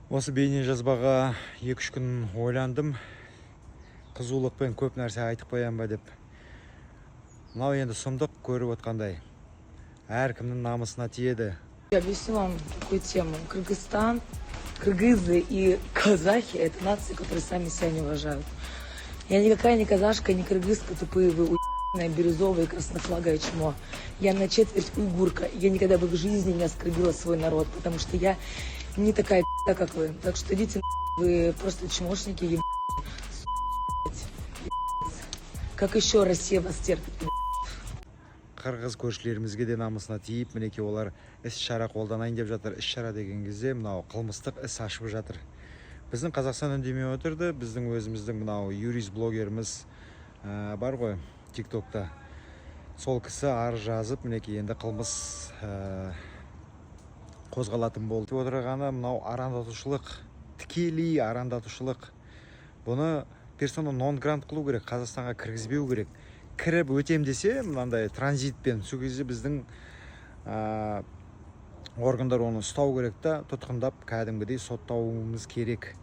Осы бейне жазбаға 2-3 күн ойландым. Қызулықпен көп нәрсе айтып қоям ба деп. Мынау енді сұмдық көріп отқандай. Әркімнің намысына тиеді. Я объясню вам такую тему. Кыргызстан, кыргызы и казахи – это нации, которые сами себя не уважают. Я никакая не казашка, не кыргызка, тупые вы уебаное, бирюзовое, краснофлагое чмо. Я на четверть уйгурка. Я никогда бы в жизни не оскорбила свой народ, потому что я не такая пи***, как вы. Так что идите вы просто чмошники, как еще Россия вас терпит? Қырғыз көршілерімізге де намысына тиіп, мінеке олар іс-шара қолданайын деп жатыр. Іс-шара деген кезде мынау қылмыстық іс ашып жатыр. Біздің Қазақстан үндемей отырды. Біздің өзіміздің мынау юрист блогеріміз бар ғой TikTokта. Сол кісі арыз жазып, мінеке енді қылмыс қозғалатын болды. Отырғаны мынау арандатушылық, тікелей арандатушылық. Бұны персона нон грант қылу керек, Қазақстанға кіргізбеу керек. Кіріп өтем десе, мынандай транзитпен, сол кезде біздің органдар оны ұстау керек та, тұтқындап кәдімгідей соттауымыз керек.